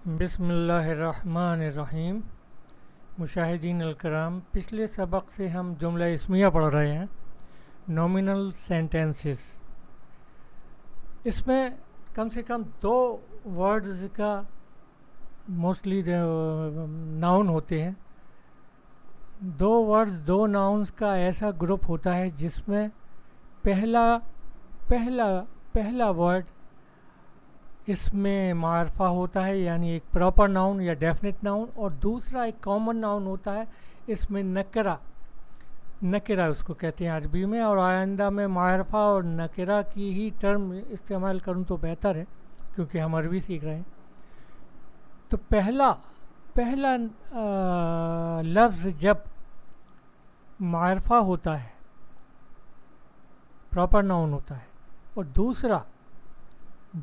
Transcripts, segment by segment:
بسم اللہ الرحمن الرحیم۔ مشاہدین الکرام، پچھلے سبق سے ہم جملہ اسمیہ پڑھ رہے ہیں، نومینل سینٹینسز۔ اس میں کم سے کم دو ورڈز کا موسٹلی ناؤن ہوتے ہیں۔ دو ورڈز، دو ناؤنز کا ایسا گروپ ہوتا ہے جس میں پہلا ورڈ اس میں معرفہ ہوتا ہے، یعنی ایک پراپر ناؤن یا ڈیفینٹ ناؤن، اور دوسرا ایک کامن ناؤن ہوتا ہے، اس میں نکرہ اس کو کہتے ہیں عربی میں، اور آئندہ میں معرفہ اور نکرہ کی ہی ٹرم استعمال کروں تو بہتر ہے کیونکہ ہم عربی سیکھ رہے ہیں۔ تو پہلا لفظ جب معرفہ ہوتا ہے، پراپر ناؤن ہوتا ہے، اور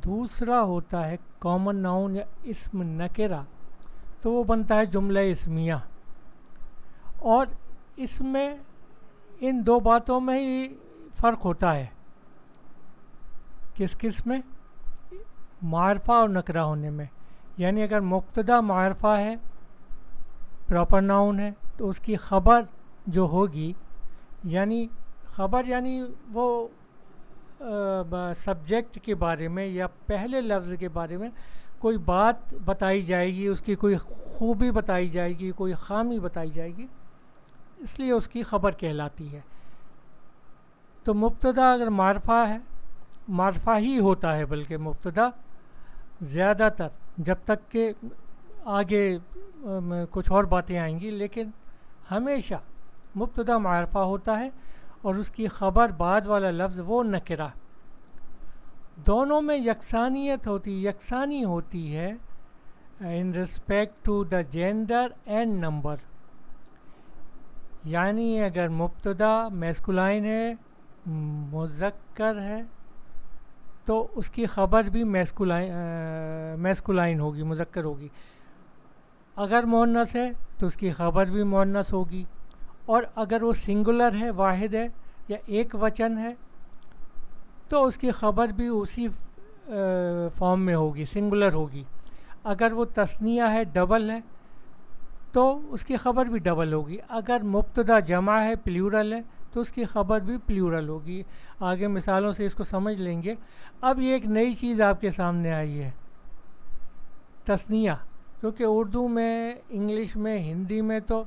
دوسرا ہوتا ہے کامن ناؤن یا اسم نکرہ، تو وہ بنتا ہے جملہ اسمیہ۔ اور اس میں ان دو باتوں میں ہی فرق ہوتا ہے، کس میں؟ معرفہ اور نکرہ ہونے میں۔ یعنی اگر مبتدا معرفہ ہے، پراپر ناؤن ہے، تو اس کی خبر جو ہوگی، یعنی خبر یعنی وہ سبجیکٹ کے بارے میں یا پہلے لفظ کے بارے میں کوئی بات بتائی جائے گی، اس کی کوئی خوبی بتائی جائے گی، کوئی خامی بتائی جائے گی، اس لیے اس کی خبر کہلاتی ہے۔ تو مبتدا اگر معرفہ ہے، معرفہ ہی ہوتا ہے، بلکہ مبتدا زیادہ تر، جب تک کہ آگے کچھ اور باتیں آئیں گی، لیکن ہمیشہ مبتدا معرفہ ہوتا ہے اور اس کی خبر بعد والا لفظ وہ نکرہ۔ دونوں میں یکسانی ہوتی ہے in respect to the gender and number. یعنی اگر مبتدا میسکولائن ہے، مذکر ہے، تو اس کی خبر بھی میسکولائن ہوگی، مذکر ہوگی۔ اگر مؤنث ہے تو اس کی خبر بھی مؤنث ہوگی، اور اگر وہ سنگولر ہے، واحد ہے یا ایک وچن ہے، تو اس کی خبر بھی اسی فارم میں ہوگی، سنگولر ہوگی۔ اگر وہ تثنیہ ہے، ڈبل ہے، تو اس کی خبر بھی ڈبل ہوگی۔ اگر مبتدا جمع ہے، پلیورل ہے، تو اس کی خبر بھی پلیورل ہوگی۔ آگے مثالوں سے اس کو سمجھ لیں گے۔ اب یہ ایک نئی چیز آپ کے سامنے آئی ہے، تثنیہ، کیونکہ اردو میں، انگلش میں، ہندی میں تو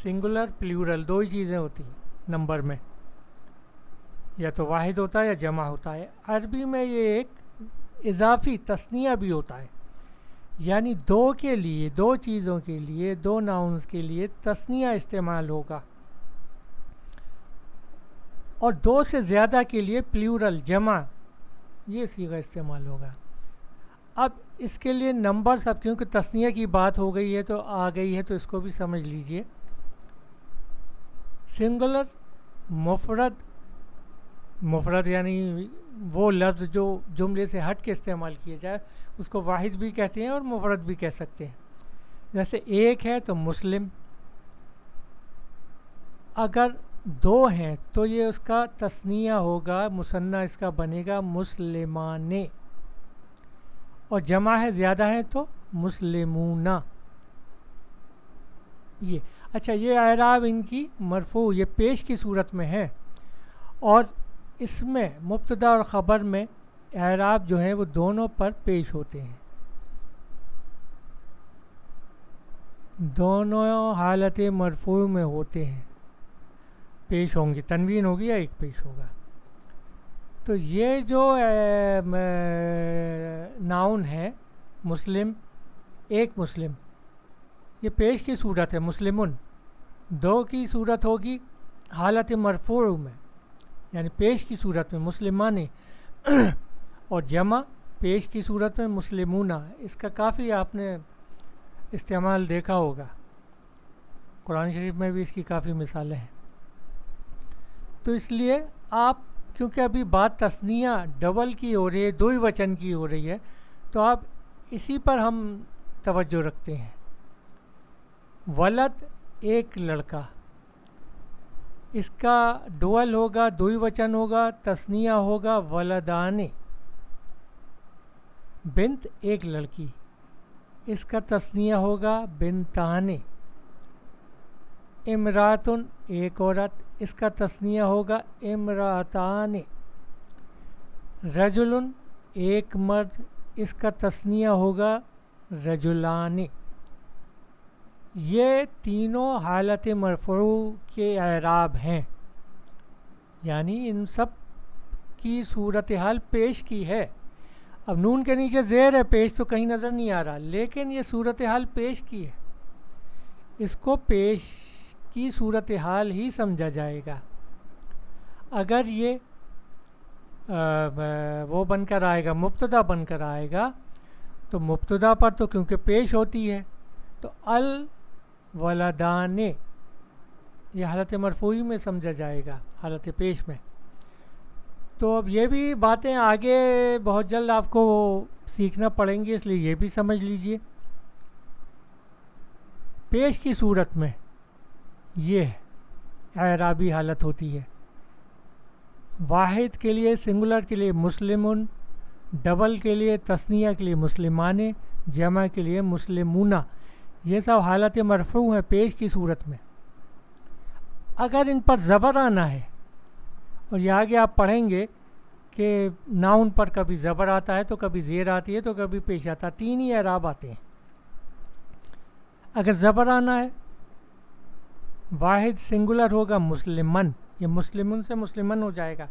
سنگولر پلیورل دو ہی چیزیں ہوتی ہیں نمبر میں، یا تو واحد ہوتا ہے یا جمع ہوتا ہے۔ عربی میں یہ ایک اضافی تثنیہ بھی ہوتا ہے، یعنی دو کے لیے، دو چیزوں کے لیے، دو ناؤنز کے لیے تثنیہ استعمال ہوگا، اور دو سے زیادہ کے لیے پلیورل، جمع، یہ صیغہ استعمال ہوگا۔ اب اس کے لیے نمبرز، اب کیونکہ تثنیہ کی بات ہو گئی ہے تو آ گئی ہے، تو اس کو بھی سمجھ لیجئے۔ سنگولر، مفرد یعنی وہ لفظ جو جملے سے ہٹ کے استعمال کیا جائے، اس کو واحد بھی کہتے ہیں اور مفرد بھی کہہ سکتے ہیں۔ جیسے ایک ہے تو مسلم، اگر دو ہیں تو یہ اس کا تثنیہ ہوگا، مثنیٰ اس کا بنے گا مسلمانے، اور جمع ہے، زیادہ ہیں تو مسلمون۔ یہ اچھا، یہ اعراب ان کی مرفوع، یہ پیش کی صورت میں ہے، اور اس میں مبتدا اور خبر میں اعراب جو ہیں وہ دونوں پر پیش ہوتے ہیں، دونوں حالت مرفوع میں ہوتے ہیں، پیش ہوں گی، تنوین ہوگی یا ایک پیش ہوگا۔ تو یہ جو ناؤن ہے مسلم، ایک مسلم، یہ پیش کی صورت ہے، مسلمن۔ دو کی صورت ہوگی حالت مرفوع میں، یعنی پیش کی صورت میں مسلمانے، اور جمع پیش کی صورت میں مسلمون۔ اس کا کافی آپ نے استعمال دیکھا ہوگا، قرآن شریف میں بھی اس کی کافی مثالیں ہیں۔ تو اس لیے آپ، کیونکہ ابھی بات تثنیہ ڈبل کی ہو رہی ہے، دو ہی وچن کی ہو رہی ہے، تو آپ اسی پر ہم توجہ رکھتے ہیں۔ ولد، ایک لڑکا، اس کا ڈوئل ہوگا، دو ہی وچن ہوگا، تثنیہ ہوگا ولدانے۔ بنت، ایک لڑکی، اس کا تثنیہ ہوگا بنتان. امراتن ایک عورت، اس کا تثنیہ ہوگا امراتان. رجلن ایک مرد، اس کا تثنیہ ہوگا رجلان. یہ تینوں حالت مرفوع کے اعراب ہیں، یعنی ان سب کی صورتحال پیش کی ہے. اب نون کے نیچے زیر ہے، پیش تو کہیں نظر نہیں آ رہا، لیکن یہ صورتحال پیش کی ہے. اس کو پیش کی صورتحال ہی سمجھا جائے گا. اگر یہ وہ بن کر آئے گا، مبتدا بن کر آئے گا، تو مبتدا پر تو کیونکہ پیش ہوتی ہے، تو الولدان یہ حالت مرفوعی میں سمجھا جائے گا، حالت پیش میں. تو اب یہ بھی باتیں آگے بہت جلد آپ کو سیکھنا پڑیں گی، اس لیے یہ بھی سمجھ لیجئے. پیش کی صورت میں یہ اعرابی حالت ہوتی ہے. واحد کے لیے، سنگولر کے لیے مسلمون، ڈبل کے لیے، تثنیہ کے لیے مسلمانے، جمع کے لیے مسلمونہ. یہ سب حالت مرفوع ہیں پیش کی صورت میں. اگر ان پر زبر آنا ہے، اور یہ آگے آپ پڑھیں گے کہ ناؤن پر کبھی زبر آتا ہے تو کبھی زیر آتی ہے تو کبھی پیش آتا ہے، تین ہی اعراب آتے ہیں. اگر زبر آنا ہے، واحد سنگولر ہوگا مسلمن، یہ مسلمن سے مسلمن ہو جائے گا،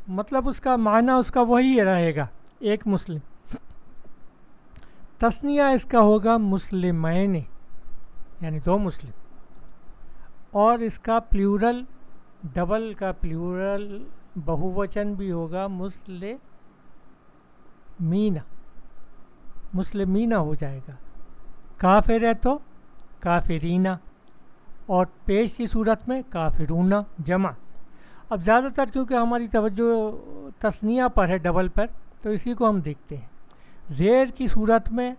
مطلب اس کا معنی اس کا وہی رہے گا، ایک مسلم. تثنیہ اس کا ہوگا مسلمین، یعنی دو مسلم. اور اس کا پلیورل، ڈبل کا پلیورل بہووچن بھی ہوگا مسلمین، مسلمینہ ہو جائے گا. کافر ہے تو کافرینہ، اور پیش کی صورت میں کافرونہ جمع. اب زیادہ تر کیونکہ ہماری توجہ تثنیہ پر ہے ڈبل پر، تو اسی کو ہم دیکھتے ہیں. زیر کی صورت میں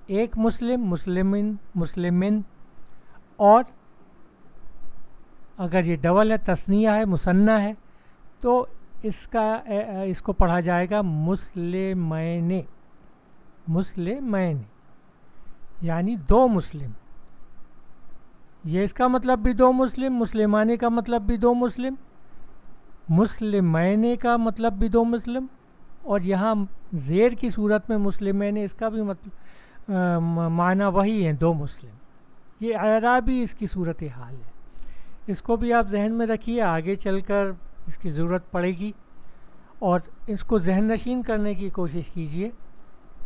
ایک مسلم، مسلمین، مسلمن. اور اگر یہ ڈبل ہے، تثنیہ ہے، مثنیٰ ہے، تو اس کو پڑھا جائے گا مسلمین، مسلمین یعنی دو مسلم. یہ اس کا مطلب بھی دو مسلم، مسلمانے کا مطلب بھی دو مسلم، مسلمین کا مطلب بھی دو مسلم. اور یہاں زیر کی صورت میں مسلمین، اس کا بھی مطلب معنی وہی ہے، دو مسلم. یہ اعرابی اس کی صورت حال ہے. اس کو بھی آپ ذہن میں رکھیے، آگے چل کر اس کی ضرورت پڑے گی، اور اس کو ذہن نشین کرنے کی کوشش کیجیے،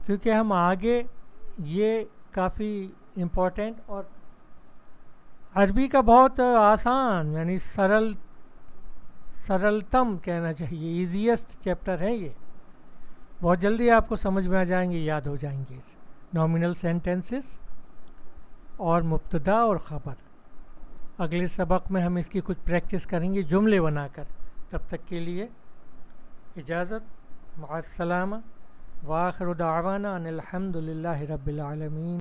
کیونکہ ہم آگے یہ کافی امپورٹنٹ اور عربی کا بہت آسان، یعنی سرلتم کہنا چاہیے، ایزیسٹ چیپٹر ہے یہ. بہت جلدی آپ کو سمجھ میں آ جائیں گے، یاد ہو جائیں گے. نومینل سینٹینسز اور مبتدا اور خبر. اگلے سبق میں ہم اس کی کچھ پریکٹس کریں گے جملے بنا کر. تب تک کے لیے اجازت، مع السلامہ، وآخر دعوانا ان الحمد للہ رب العالمین.